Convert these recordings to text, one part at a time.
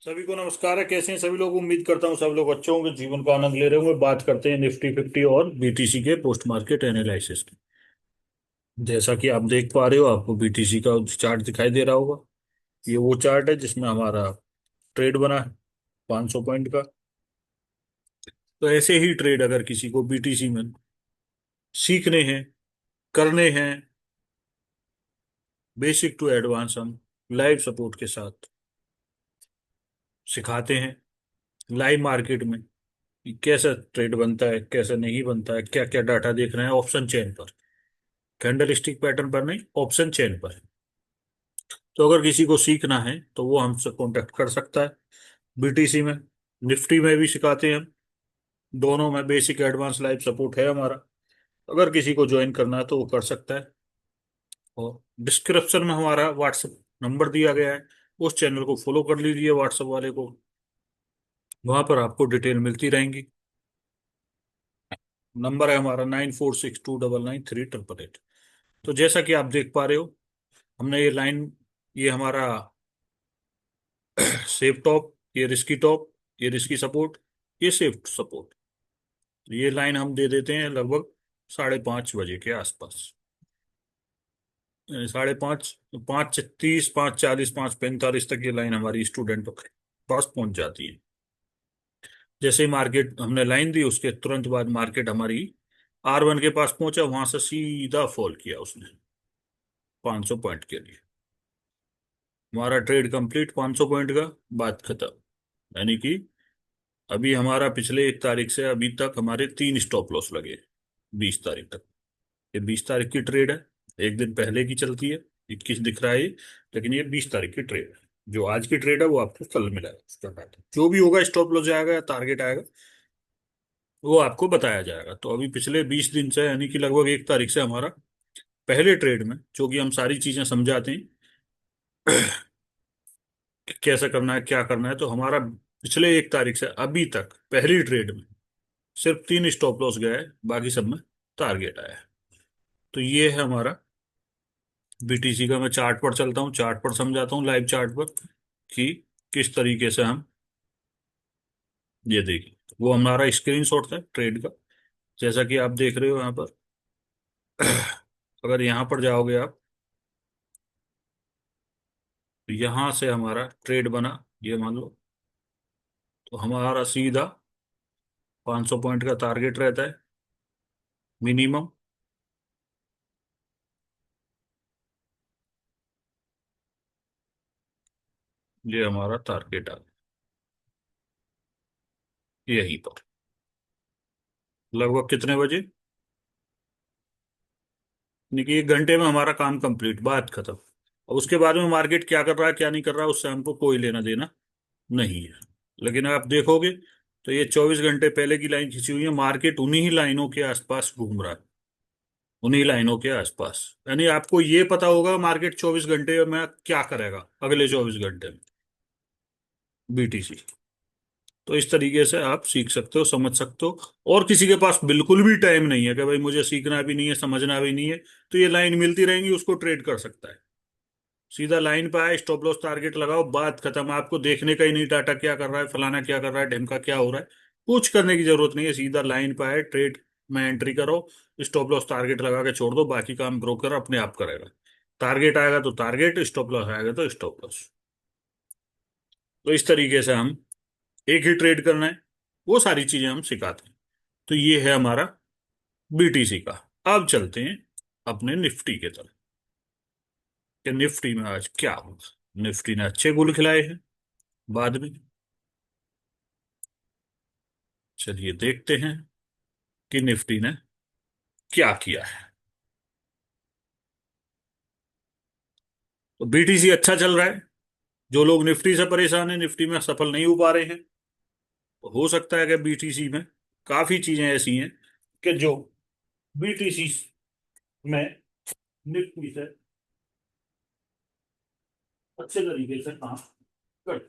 सभी को नमस्कार है। कैसे हैं सभी लोग? उम्मीद करता हूँ सब लोग अच्छे होंगे, जीवन का आनंद ले रहे होंगे। बात करते हैं निफ्टी फिफ्टी और बीटीसी के पोस्ट मार्केट एनालिसिस की। जैसा कि आप देख पा रहे हो, आपको बीटीसी का चार्ट दिखाई दे रहा होगा। ये वो चार्ट है जिसमें हमारा ट्रेड बना है 500 पॉइंट का। तो ऐसे ही ट्रेड अगर किसी को बीटीसी में सीखने हैं, करने हैं, बेसिक टू एडवांस, हम लाइव सपोर्ट के साथ सिखाते हैं। लाइव मार्केट में कि कैसा ट्रेड बनता है, कैसा नहीं बनता है, क्या क्या डाटा देख रहे हैं ऑप्शन चेन पर, कैंडल स्टिक पैटर्न पर नहीं, ऑप्शन चेन पर। तो अगर किसी को सीखना है तो वो हमसे कांटेक्ट कर सकता है। बीटीसी में, निफ्टी में भी सिखाते हैं हम। दोनों में बेसिक एडवांस लाइव सपोर्ट है हमारा। अगर किसी को ज्वाइन करना है तो वो कर सकता है। और डिस्क्रिप्शन में हमारा व्हाट्सएप नंबर दिया गया है। उस चैनल को फॉलो कर लीजिए, व्हाट्सएप वाले को। वहां पर आपको डिटेल मिलती रहेंगी। नंबर है हमारा 9462993888। तो जैसा कि आप देख पा रहे हो, हमने ये लाइन, ये हमारा सेफ टॉप, ये रिस्की टॉप, ये रिस्की सपोर्ट, ये सेफ सपोर्ट। ये लाइन हम दे देते हैं लगभग 5:30 बजे के आसपास। 5:30, 5:30, 5:40, 5:45 तक ये लाइन हमारी स्टूडेंटों के पास पहुंच जाती है। जैसे ही मार्केट हमने लाइन दी, उसके तुरंत बाद मार्केट हमारी R1 के पास पहुंचा। वहां से सीधा फॉल किया उसने 500 पॉइंट के लिए। हमारा ट्रेड कंप्लीट 500 पॉइंट का, बात खत्म। यानी कि अभी हमारा पिछले 1 तारीख से अभी तक हमारे 3 स्टॉप लॉस लगे, 20 तारीख तक। ये 20 तारीख की ट्रेड है, एक दिन पहले की चलती है। 21 दिख रहा है ये, लेकिन ये 20 तारीख की ट्रेड है। जो आज की ट्रेड है वो आपको कल मिलेगा, उसका डाटा जो भी होगा, स्टॉप लॉस जाएगा या टारगेट आएगा, वो आपको बताया जाएगा। तो अभी पिछले 20 दिन से, यानी कि लगभग 1 तारीख से हमारा पहले ट्रेड में, जो कि हम सारी चीजें समझाते हैं कि कैसे करना है, क्या करना है, तो हमारा पिछले 1 तारीख से अभी तक पहली ट्रेड में सिर्फ 3 स्टॉप लॉस गया है, बाकी सब में टारगेट आया है। तो ये है हमारा बीटीसी का। मैं चार्ट पर चलता हूँ, चार्ट पर समझाता हूँ, लाइव चार्ट पर, कि किस तरीके से हम, ये देखिए, वो हमारा स्क्रीनशॉट था ट्रेड का, जैसा कि आप देख रहे हो यहाँ पर। अगर यहाँ पर जाओगे आप, तो यहाँ से हमारा ट्रेड बना, ये मान लो। तो हमारा सीधा 500 पॉइंट का टारगेट रहता है मिनिमम। ये हमारा टारगेट आ गया यहीं पर, लगभग कितने बजे, यानी कि 1 घंटे में हमारा काम कंप्लीट, बात खत्म। और उसके बाद में मार्केट क्या कर रहा है क्या नहीं कर रहा है, उससे हमको कोई लेना देना नहीं है। लेकिन आप देखोगे तो ये 24 घंटे पहले की लाइन खींची हुई है। मार्केट उन्हीं ही लाइनों के आसपास घूम रहा है, उन्हीं लाइनों के आसपास। यानी आपको ये पता होगा मार्केट 24 घंटे में क्या करेगा, अगले 24 घंटे में, बीटीसी। तो इस तरीके से आप सीख सकते हो, समझ सकते हो। और किसी के पास बिल्कुल भी टाइम नहीं है कि भाई मुझे सीखना भी नहीं है, समझना भी नहीं है, तो ये लाइन मिलती रहेंगी, उसको ट्रेड कर सकता है। सीधा लाइन पे आए, स्टॉप लॉस टारगेट लगाओ, बात खत्म। आपको देखने का ही नहीं डाटा क्या कर रहा है, फलाना क्या कर रहा है, ढिमका क्या हो रहा है, कुछ करने की जरूरत नहीं है। सीधा लाइन पे आए, ट्रेड में एंट्री करो, स्टॉप लॉस टारगेट लगा के छोड़ दो, बाकी काम ब्रोकर अपने आप करेगा। टारगेट आएगा तो टारगेट, स्टॉप लॉस आएगा तो स्टॉप लॉस। तो इस तरीके से हम, एक ही ट्रेड करना है, वो सारी चीजें हम सिखाते हैं। तो ये है हमारा बीटीसी का। अब चलते हैं अपने निफ्टी के तरफ, कि निफ्टी में आज क्या होगा। निफ्टी ने अच्छे गुल खिलाए हैं बाद में। चलिए देखते हैं कि निफ्टी ने क्या किया है। तो बीटीसी अच्छा चल रहा है। जो लोग निफ्टी से परेशान है, निफ्टी में सफल नहीं हो पा रहे हैं, तो हो सकता है कि बीटीसी में काफी चीजें ऐसी हैं कि जो बीटीसी में निफ्टी से अच्छे तरीके से काम कर।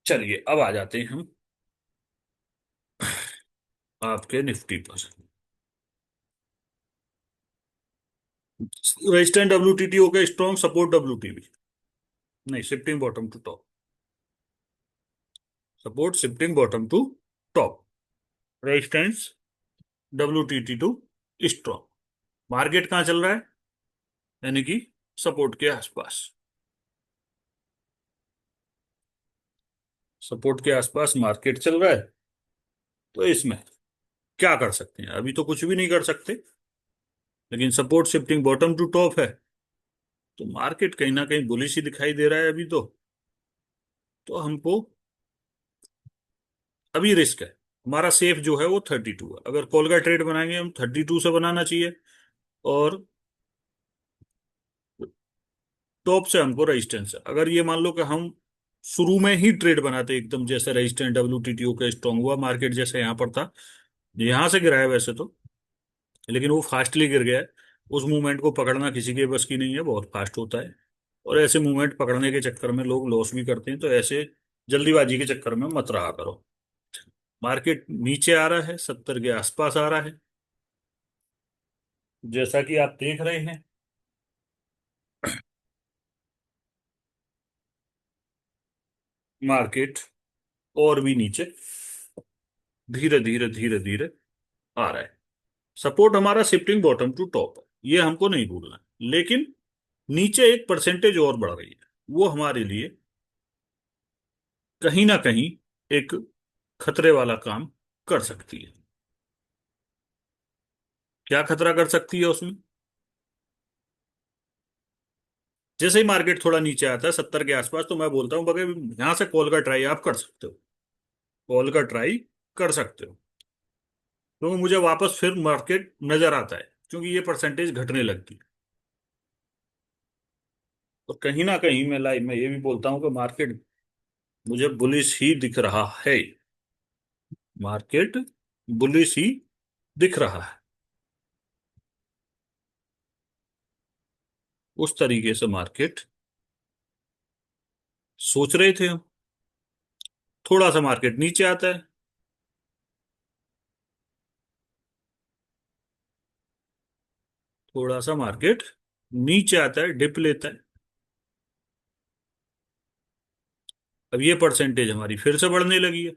चलिए अब आ जाते हैं हम आपके निफ्टी पर। रेजिस्टेंट WTT हो गया, स्ट्रॉन्ग सपोर्ट WTB। नहीं, shifting bottom to top. Support shifting bottom to top. Resistance WTT to strong. Market कहाँ चल रहा है? यानी कि सपोर्ट के आसपास। सपोर्ट के आसपास मार्केट चल रहा है, तो इसमें क्या कर सकते हैं? अभी तो कुछ भी नहीं कर सकते, लेकिन support shifting bottom to top है, तो मार्केट कहीं ना कहीं बुलिश ही दिखाई दे रहा है अभी तो हमको अभी रिस्क है। हमारा सेफ जो है वो 32 है। अगर कॉल का ट्रेड बनाएंगे हम 32 से बनाना चाहिए, और टॉप से हमको रेजिस्टेंस है। अगर ये मान लो कि हम शुरू में ही ट्रेड बनाते एकदम, जैसे रेजिस्टेंस WTTO का स्ट्रांग हुआ, मार्केट जैसे यहाँ पर था, यहां से गिरा है वैसे तो, लेकिन वो फास्टली गिर गया है। उस मूवमेंट को पकड़ना किसी के बस की नहीं है, बहुत फास्ट होता है। और ऐसे मूवमेंट पकड़ने के चक्कर में लोग लॉस भी करते हैं, तो ऐसे जल्दीबाजी के चक्कर में मत रहा करो। मार्केट नीचे आ रहा है, 70 के आसपास आ रहा है, जैसा कि आप देख रहे हैं। मार्केट और भी नीचे धीरे धीरे धीरे धीरे आ रहा है। सपोर्ट हमारा शिफ्टिंग बॉटम टू टॉप है, ये हमको नहीं भूलना है। लेकिन नीचे एक परसेंटेज और बढ़ रही है, वो हमारे लिए कहीं ना कहीं एक खतरे वाला काम कर सकती है। क्या खतरा कर सकती है उसमें? जैसे ही मार्केट थोड़ा नीचे आता है 70 के आसपास, तो मैं बोलता हूँ बगैर यहां से कॉल का ट्राई आप कर सकते हो। कॉल का ट्राई कर सकते हो, क्योंकि मुझे वापस फिर मार्केट नजर आता है, क्योंकि ये परसेंटेज घटने लगती है। और कहीं ना कहीं मैं लाइव में ये भी बोलता हूँ कि मार्केट मुझे बुलिश ही दिख रहा है। मार्केट बुलिश ही दिख रहा है। उस तरीके से मार्केट सोच रहे थे हम। थोड़ा सा मार्केट नीचे आता है, थोड़ा सा मार्केट नीचे आता है, डिप लेता है। अब ये परसेंटेज हमारी फिर से बढ़ने लगी है,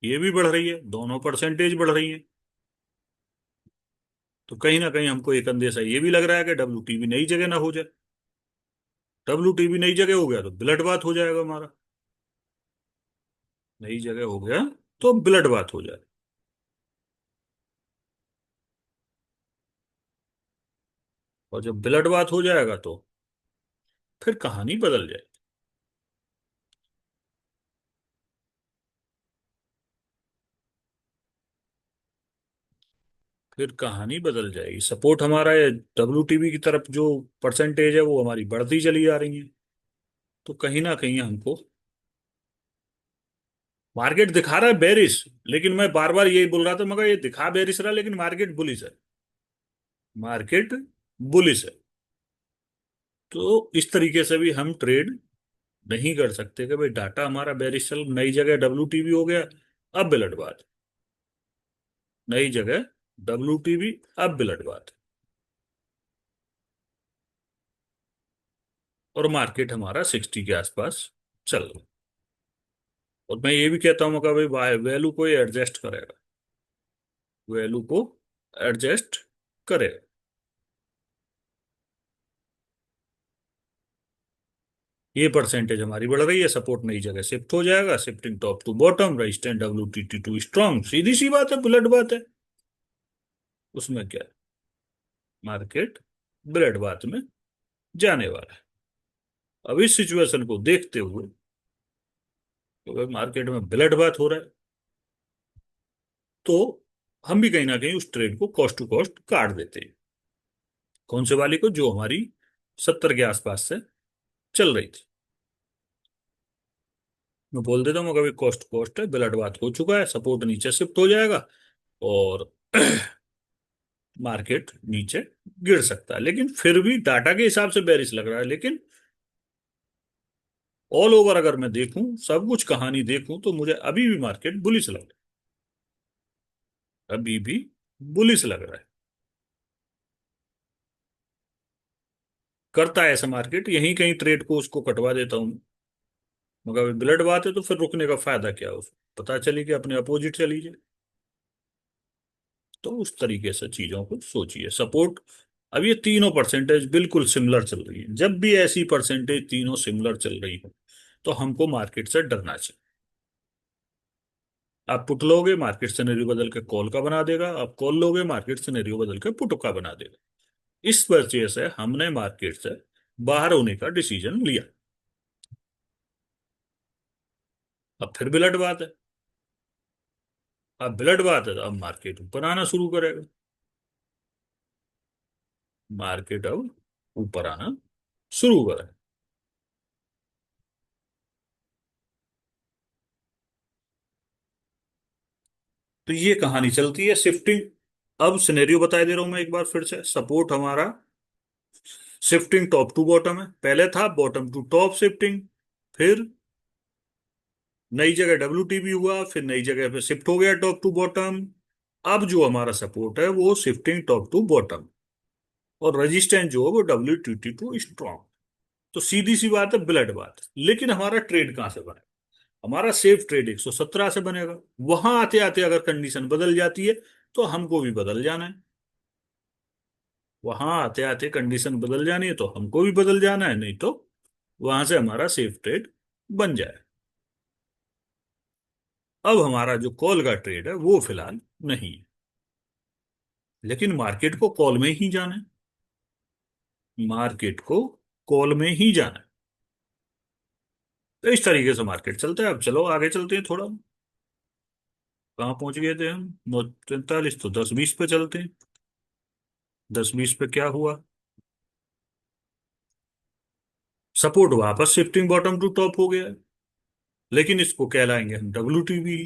ये भी बढ़ रही है, दोनों परसेंटेज बढ़ रही है। तो कहीं ना कहीं हमको एक अंदेशा ये भी लग रहा है कि WTB नई जगह ना हो जाए। WTB नई जगह हो गया तो ब्लड बात हो जाएगा हमारा। नई जगह हो गया तो ब्लड बात हो जाए, और जब ब्लड बात हो जाएगा तो फिर कहानी बदल जाए। फिर कहानी बदल जाएगी। सपोर्ट हमारा है, WTB की तरफ जो परसेंटेज है वो हमारी बढ़ती चली जा रही है, तो कहीं ना कहीं हमको मार्केट दिखा रहा है बेरिश। लेकिन मैं बार बार यही बोल रहा था, मगर ये दिखा बेरिश रहा, लेकिन मार्केट बुलिश है। मार्केट बुलिश है। तो इस तरीके से भी हम ट्रेड नहीं कर सकते कि भाई डाटा हमारा बेरिश चल, नई जगह WTB हो गया, अब ब्लड बात। नई जगह WTB, अब ब्लड बात। और मार्केट हमारा 60 के आसपास चल रहा है। और मैं ये भी कहता हूँ कि भाई वैल्यू को ये एडजस्ट करेगा, वैल्यू को एडजस्ट करेगा। ये परसेंटेज हमारी बढ़ रही है, सपोर्ट नई जगह शिफ्ट हो जाएगा, shifting top to bottom, resistance WTT to strong. सीधी सी बात है, बुलेट बात है। उसमें क्या है? मार्केट बुलेट बात में जाने वाला है। अब इस सिचुएशन को देखते हुए, तो अगर मार्केट में बुलेट बात हो रहा है, तो हम भी कहीं ना कहीं उस ट्रेड को कॉस्ट टू कॉस्ट काट देते हैं। कौन से वाली को? जो हमारी 70 के आसपास से चल रही थी। मैं बोल देता हूँ अगर कॉस्ट कॉस्ट है, ब्लड बात हो चुका है, सपोर्ट नीचे शिफ्ट हो जाएगा, और मार्केट नीचे गिर सकता है। लेकिन फिर भी डाटा के हिसाब से बेरिश लग रहा है। लेकिन ऑल ओवर अगर मैं देखूं, सब कुछ कहानी देखूं, तो मुझे अभी भी मार्केट बुलिश लग रहा है। अभी भी बुलिश लग रहा है। करता है ऐसा मार्केट, यहीं कहीं ट्रेड को उसको कटवा देता हूँ। मगर ब्लड बात है तो फिर रुकने का फायदा क्या है उसको, पता चली कि अपने अपोजिट चली जाए। तो उस तरीके से चीजों को सोचिए। सपोर्ट, अब ये तीनों परसेंटेज बिल्कुल सिमिलर चल रही है। जब भी ऐसी परसेंटेज तीनों सिमिलर चल रही हो तो हमको मार्केट से डरना चाहिए। आप पुट लोगे, मार्केट सिनेरियो बदल के कॉल का बना देगा। आप कॉल लोगे, मार्केट सिनेरियो बदल के पुट का बना देगा। इस वजह से हमने मार्केट से बाहर होने का डिसीजन लिया। अब फिर ब्लड बात है। अब ब्लड बात है तो अब मार्केट ऊपर आना शुरू करेगा। मार्केट अब ऊपर आना शुरू करेगा। तो ये कहानी चलती है शिफ्टिंग। अब सिनेरियो बताई दे रहा हूं मैं एक बार फिर से। सपोर्ट हमारा शिफ्टिंग टॉप टू बॉटम है, पहले था बॉटम टू टॉप शिफ्टिंग, फिर नई जगह WTB हुआ, फिर नई जगह पे शिफ्ट हो गया टॉप टू बॉटम। अब जो हमारा सपोर्ट है वो शिफ्टिंग टॉप टू बॉटम, और रेजिस्टेंस जो है वो WTT टू स्ट्रॉन्ग। तो सीधी सी बात है, ब्लड बात है। लेकिन हमारा ट्रेड कहां से बनेगा? हमारा सेफ ट्रेड 117 से बनेगा। वहां आते आते अगर कंडीशन बदल जाती है तो हमको भी बदल जाना है। वहां आते आते कंडीशन बदल जानी है तो हमको भी बदल जाना है, नहीं तो वहां से हमारा सेफ ट्रेड बन जाए। अब हमारा जो कॉल का ट्रेड है वो फिलहाल नहीं है, लेकिन मार्केट को कॉल में ही जाना है। मार्केट को कॉल में ही जाना है। तो इस तरीके से मार्केट चलता है। अब चलो आगे चलते हैं थोड़ा। कहाँ पहुंच गए थे हम? 9:43, तो 10:20 पे चलते हैं। 10:20 पे क्या हुआ? सपोर्ट वापस शिफ्टिंग बॉटम टू टॉप हो गया है, लेकिन इसको कहलाएंगे हम WTB।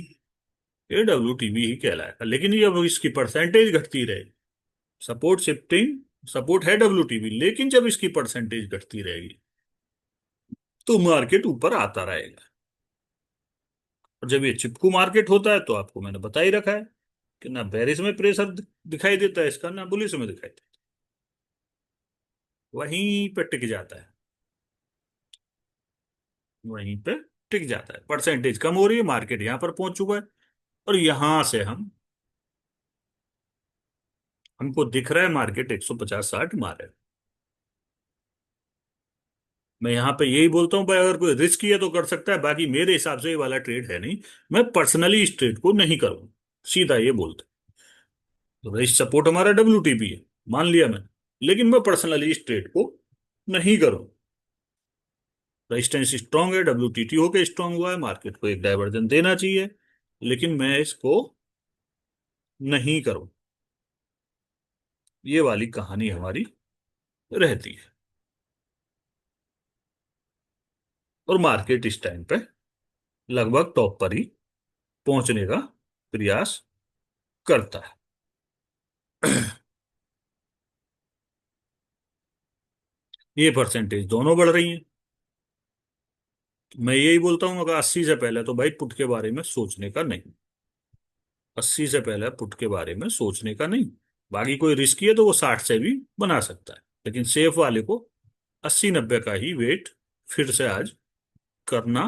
ये WTB ही कहलाएगा, लेकिन ये अब इसकी परसेंटेज घटती रहेगी। सपोर्ट शिफ्टिंग, सपोर्ट है WTB, लेकिन जब इसकी परसेंटेज घटती रहेगी तो मार्केट ऊपर आता रहेगा। और जब ये चिपकू मार्केट होता है तो आपको मैंने बता ही रखा है कि ना बेरिस में प्रेशर दिखाई देता है इसका, ना बुलिस में दिखाई देता है। वहीं पे टिक जाता है। वहीं पे टिक जाता है। परसेंटेज कम हो रही है, मार्केट यहां पर पहुंच चुका है, और यहां से हमको दिख रहा है मार्केट 150-60 मारे। मैं यहाँ पे यही बोलता हूँ भाई, अगर कोई रिस्क है तो कर सकता है, बाकी मेरे हिसाब से ये वाला ट्रेड है नहीं। मैं पर्सनली इस ट्रेड को नहीं करूँ, सीधा ये बोलते। तो भाई सपोर्ट हमारा WTB है, मान लिया मैंने, लेकिन मैं पर्सनली इस ट्रेड को नहीं करूँ। रेजिस्टेंस स्ट्रांग है, WTT होके स्ट्रांग हुआ है, मार्केट को एक डाइवर्जन देना चाहिए, लेकिन मैं इसको नहीं करूँ। ये वाली कहानी हमारी रहती है। और मार्केट इस टाइम पे लगभग टॉप पर ही पहुंचने का प्रयास करता है। ये परसेंटेज दोनों बढ़ रही हैं। मैं यही बोलता हूँ, अगर 80 से पहले तो भाई पुट के बारे में सोचने का नहीं। 80 से पहले पुट के बारे में सोचने का नहीं। बाकी कोई रिस्की है तो वो 60 से भी बना सकता है, लेकिन सेफ वाले को 80-90 का ही वेट फिर से आज करना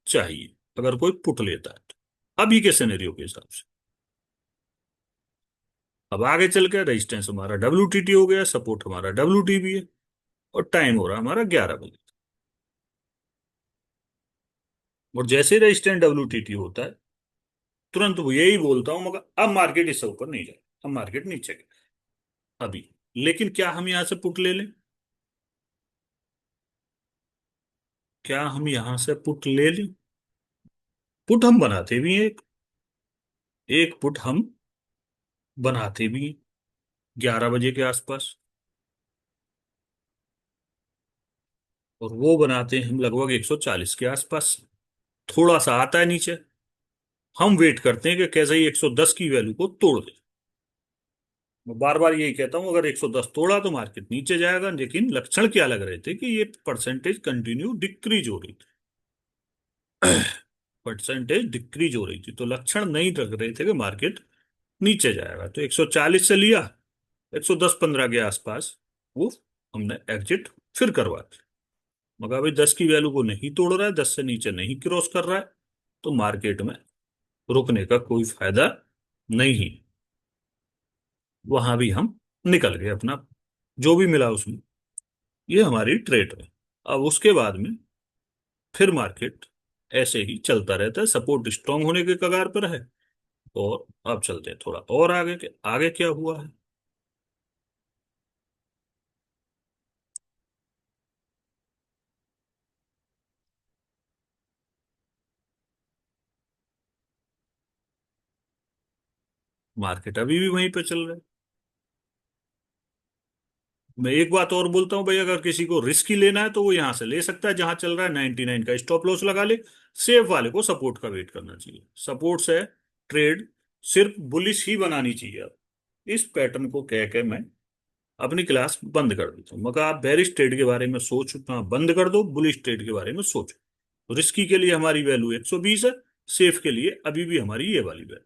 चाहिए अगर कोई पुट लेता है तो, अभी के सिनेरियो के हिसाब से। अब आगे चल के रेजिस्टेंस हमारा WTT हो गया, सपोर्ट हमारा WTB है, और टाइम हो रहा है हमारा 11 बजे। और जैसे ही रेजिस्टेंस WTT होता है तुरंत वो यही बोलता हूं, मगर अब मार्केट इससे ऊपर नहीं जाए, अब मार्केट नीचे गया अभी। लेकिन क्या हम यहां से पुट ले लें? क्या हम यहां से पुट ले लें? पुट हम बनाते भी हैं, एक पुट हम बनाते भी हैं 11 बजे के आसपास। और वो बनाते हैं हम लगभग 140 के आसपास। थोड़ा सा आता है नीचे, हम वेट करते हैं कि कैसे ही 110 की वैल्यू को तोड़ दे। मैं बार बार यही कहता हूं, अगर 110 तोड़ा तो मार्केट नीचे जाएगा, लेकिन लक्षण क्या लग रहे थे कि ये परसेंटेज कंटिन्यू डिक्रीज हो रही थी। परसेंटेज डिक्रीज हो रही थी, तो लक्षण नहीं लग रहे थे कि मार्केट नीचे जाएगा। तो 140 से लिया, 110-15 के आसपास वो हमने एग्जिट फिर करवाते। मगर भाई 10 की वैल्यू को नहीं तोड़ रहा है, 10 से नीचे नहीं क्रॉस कर रहा है, तो मार्केट में रुकने का कोई फायदा नहीं है। वहां भी हम निकल गए अपना जो भी मिला उसमें। ये हमारी ट्रेड है। अब उसके बाद में फिर मार्केट ऐसे ही चलता रहता है, सपोर्ट स्ट्रांग होने के कगार पर है। और अब चलते हैं थोड़ा और आगे के आगे क्या हुआ है। मार्केट अभी भी वहीं पे चल रहा है। मैं एक बात और बोलता हूँ भाई, अगर किसी को रिस्क ही लेना है तो वो यहां से ले सकता है जहां चल रहा है, 99 का स्टॉप लॉस लगा ले। सेफ वाले को सपोर्ट का वेट करना चाहिए। सपोर्ट से ट्रेड सिर्फ बुलिश ही बनानी चाहिए। अब इस पैटर्न को कह के मैं अपनी क्लास बंद कर देता हूँ। मगर आप बेरिश ट्रेड के बारे में सोचना बंद कर दो, बुलिश ट्रेड के बारे में सोचो। रिस्की के लिए हमारी वैल्यू 120 है, सेफ के लिए अभी भी हमारी ये वाली वैल्यू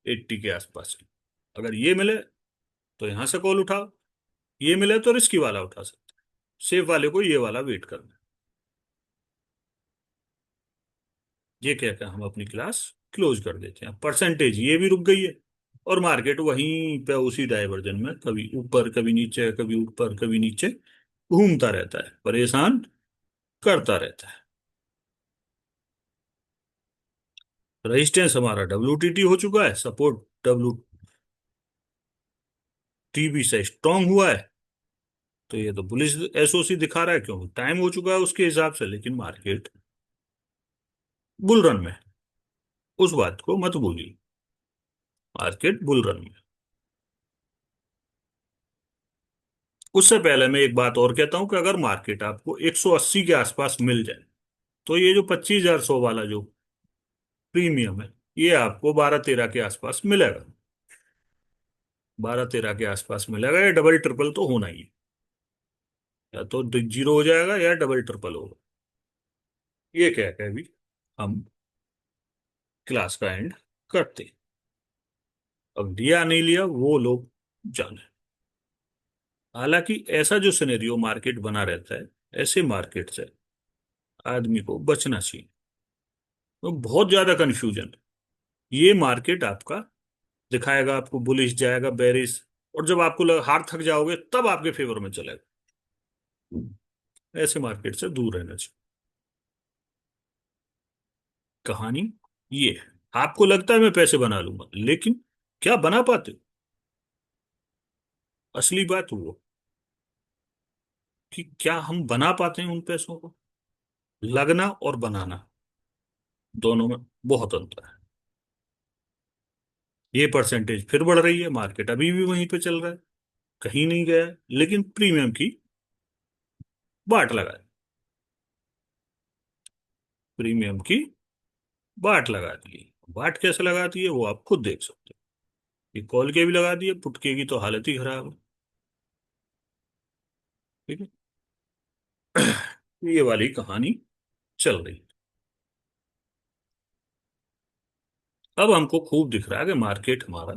80 के आसपास है। अगर ये मिले तो यहां से कॉल उठाओ, ये मिले तो रिस्की वाला उठा सकते, सेफ वाले को ये वाला वेट करना। ये कहकर हम अपनी क्लास क्लोज कर देते हैं। परसेंटेज ये भी रुक गई है, और मार्केट वहीं पे उसी डाइवर्जन में कभी ऊपर कभी नीचे, कभी ऊपर कभी नीचे घूमता रहता है, परेशान करता रहता है। रेजिस्टेंस हमारा WTT हो चुका है, सपोर्ट WTB से स्ट्रांग हुआ है। तो ये तो बुलिश SOC दिखा रहा है, क्योंकि टाइम हो चुका है उसके हिसाब से, लेकिन मार्केट बुल रन में है। उस बात को मत भूलिए, मार्केट बुल रन में। उससे पहले मैं एक बात और कहता हूं कि अगर मार्केट आपको 180 के आसपास मिल जाए, तो ये जो 25,100 वाला जो प्रीमियम है, ये आपको 12-13 के आसपास मिलेगा। 12-13 के आसपास मिलेगा। या डबल ट्रिपल तो होना ही है, या तो जीरो हो जाएगा या डबल ट्रिपल होगा। ये कह के भी हम क्लास का एंड करते। अब लिया नहीं लिया वो लोग जाने। हालांकि ऐसा जो सिनेरियो मार्केट बना रहता है, ऐसे मार्केट से आदमी को बचना चाहिए। तो बहुत ज्यादा कंफ्यूजन है। ये मार्केट आपका दिखाएगा आपको बुलिश, जाएगा बेरिश, और जब आपको हार थक जाओगे तब आपके फेवर में चलेगा। ऐसे मार्केट से दूर रहना चाहिए। कहानी ये है। आपको लगता है मैं पैसे बना लूंगा, लेकिन क्या बना पाते हो? असली बात वो कि क्या हम बना पाते हैं उन पैसों को। लगना और बनाना, दोनों में बहुत अंतर है। ये परसेंटेज फिर बढ़ रही है, मार्केट अभी भी वहीं पे चल रहा है, कहीं नहीं गया है, लेकिन प्रीमियम की बाट लगा है। प्रीमियम की बाट लगा दी है। बाट कैसे लगाती है वो आप खुद देख सकते हो। ये कॉल के भी लगा दिए, पुट के की तो हालत ही खराब है। ठीक है। ये वाली कहानी चल रही है। अब हमको खूब दिख रहा है कि मार्केट हमारा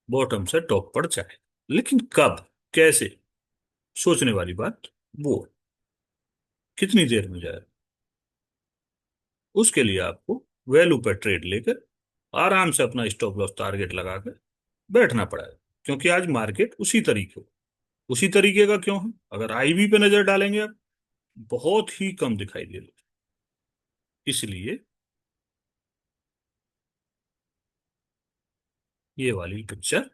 बॉटम से टॉप पर जाए, लेकिन कब, कैसे, सोचने वाली बात वो है। कितनी देर में जाए, उसके लिए आपको वैल्यू पर ट्रेड लेकर आराम से अपना स्टॉप लॉस टारगेट लगा कर बैठना पड़ेगा। क्योंकि आज मार्केट उसी तरीके का क्यों है, अगर IB पे नजर डालेंगे आप, बहुत ही कम दिखाई दे रही है। इसलिए ये वाली पिक्चर।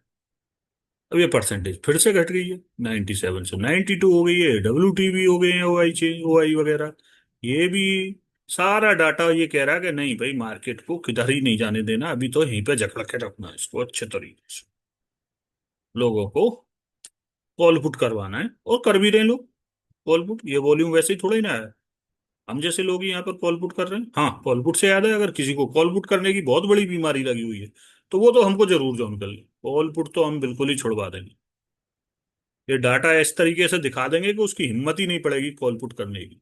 अब ये परसेंटेज फिर से घट गई है, 97 से 92 हो गई है। WTB हो गए हैं, OI वगैरह। ये भी सारा डाटा ये कह रहा है कि नहीं भाई, मार्केट को किधर ही नहीं जाने देना, अभी तो यहीं पे जकड़ के रखना है इसको अच्छे तरीके से। लोगों को कॉल पुट करवाना है, और कर भी रहे हैं लोग कॉल पुट। ये वॉल्यूम वैसे ही थोड़ा ही ना है, हम जैसे लोग ही यहाँ पर कॉल पुट कर रहे हैं। हाँ, कॉल पुट से याद है, अगर किसी को कॉल पुट करने की बहुत बड़ी बीमारी लगी हुई है, तो वो तो हमको जरूर ज्वाइन कर ले। कॉल पुट तो हम बिल्कुल ही छुड़वा देंगे। ये डाटा इस तरीके से दिखा देंगे कि उसकी हिम्मत ही नहीं पड़ेगी कॉल पुट करने की,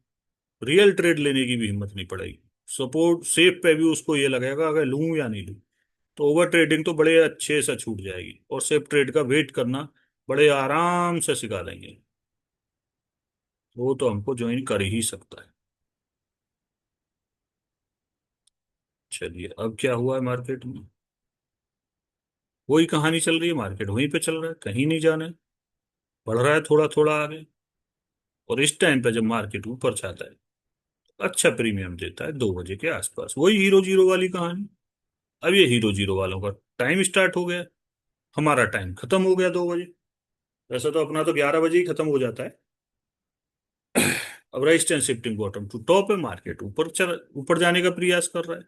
रियल ट्रेड लेने की भी हिम्मत नहीं पड़ेगी। सपोर्ट सेफ पे भी उसको ये लगेगा अगर लूं या नहीं लूं। तो ओवर ट्रेडिंग तो बड़े अच्छे से छूट जाएगी, और सेफ ट्रेड का वेट करना बड़े आराम से सिखा देंगे। वो तो हमको ज्वाइन कर ही सकता है। चलिए, अब क्या हुआ है मार्केट में? वही कहानी चल रही है, मार्केट वहीं पे चल रहा है, कहीं नहीं जाना है। बढ़ रहा है थोड़ा थोड़ा आगे। और इस टाइम पे जब मार्केट ऊपर जाता है, अच्छा प्रीमियम देता है 2 बजे के आसपास। वही हीरो जीरो वाली कहानी। अब ये हीरो जीरो वालों का टाइम स्टार्ट हो गया, हमारा टाइम खत्म हो गया 2 बजे। वैसे तो अपना तो 11 बजे ही खत्म हो जाता है। अब resistance shifting bottom to top है, मार्केट ऊपर जाने का प्रयास कर रहा है।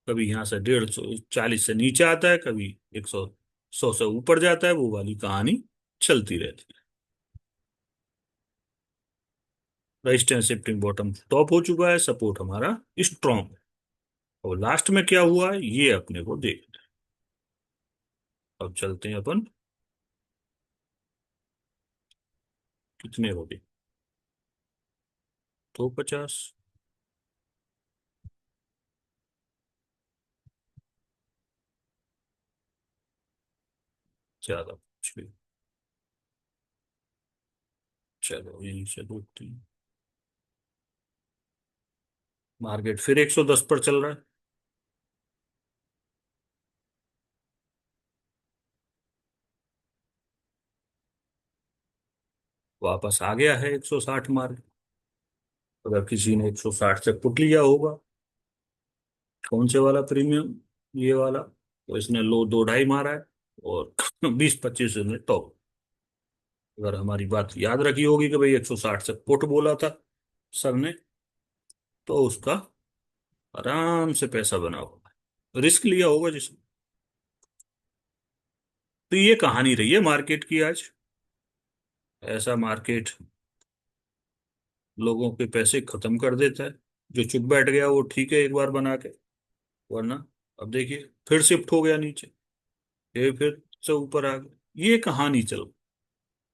कभी यहाँ से 150 से नीचे आता है, कभी 100 से ऊपर जाता है। वो वाली कहानी चलती रहती है। रेजिस्टेंस शिफ्टिंग बॉटम टॉप हो चुका है, सपोर्ट हमारा स्ट्रॉन्ग है। और लास्ट में क्या हुआ है ये अपने को देखना है। अब चलते हैं अपन। कितने हो गए? 250। ज्यादा कुछ भी। चलो यहीं से 2 3। मार्केट फिर 110 पर चल रहा है। वापस आ गया है 160 मार्क। अगर किसी ने 160 से पुट लिया होगा, कौन से वाला प्रीमियम, ये वाला, तो इसने लो 2 2.5 मारा है। और 20 25 ने टॉप। अगर हमारी बात याद रखी होगी कि भाई 160 से पुट बोला था सर ने, तो उसका आराम से पैसा बना होगा, रिस्क लिया होगा जिसने। तो ये कहानी रही है मार्केट की आज। ऐसा मार्केट लोगों के पैसे खत्म कर देता है। जो चुप बैठ गया वो ठीक है एक बार बना के, वरना अब देखिए फिर शिफ्ट हो गया नीचे, ये फिर से ऊपर आ गया। ये कहानी चल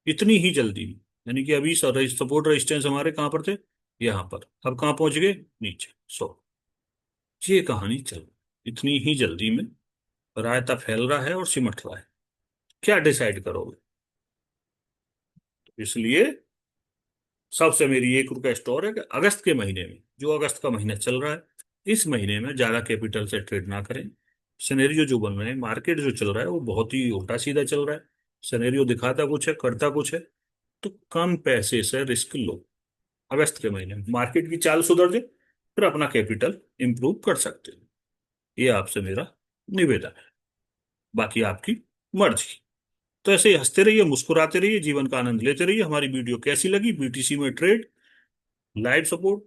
इतनी ही जल्दी में। यानी कि अभी सपोर्ट रेजिस्टेंस हमारे कहाँ पर थे? यहाँ पर। अब कहाँ पहुंच गए? नीचे। ये कहानी चल इतनी ही जल्दी में। रायता फैल रहा है और सिमट रहा है। क्या डिसाइड करोगे? इसलिए सबसे मेरी एक रिक्वेस्ट और है कि अगस्त के महीने में, जो अगस्त का महीना चल रहा है, इस महीने में ज्यादा कैपिटल से ट्रेड ना करें। सिनेरियो जो बन रहे हैं, मार्केट जो चल रहा है वो बहुत ही उल्टा सीधा चल रहा है। सिनेरियो दिखाता कुछ है, करता कुछ है। तो कम पैसे से रिस्क लो। अगस्त के महीने में मार्केट की चाल सुधर जाए, फिर अपना कैपिटल इंप्रूव कर सकते हो। ये आपसे मेरा निवेदन है। बाकी आपकी मर्जी। तो ऐसे ही हंसते रहिए, मुस्कुराते रहिए, जीवन का आनंद लेते रहिए। हमारी वीडियो कैसी लगी? बीटीसी में ट्रेड लाइव सपोर्ट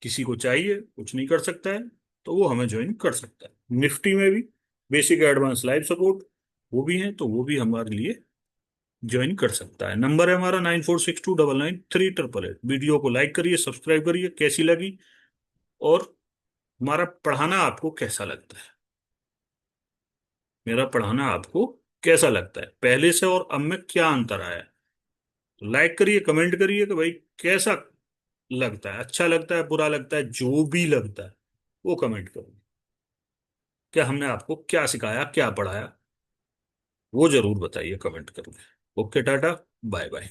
किसी को चाहिए, कुछ नहीं कर सकता है, तो वो हमें ज्वाइन कर सकता है। निफ्टी में भी बेसिक एडवांस लाइव सपोर्ट वो भी है, तो वो भी हमारे लिए ज्वाइन कर सकता है। नंबर है हमारा 9462999388। वीडियो को लाइक करिए, सब्सक्राइब करिए। कैसी लगी? और हमारा पढ़ाना आपको कैसा लगता है? मेरा पढ़ाना आपको कैसा लगता है? पहले से और अब में क्या अंतर आया है? तो लाइक करिए, कमेंट करिए कि भाई कैसा लगता है, अच्छा लगता है, बुरा लगता है, जो भी लगता है वो कमेंट करो। क्या हमने आपको क्या सिखाया, क्या पढ़ाया, वो जरूर बताइए कमेंट करके। Okay, tata, bye bye.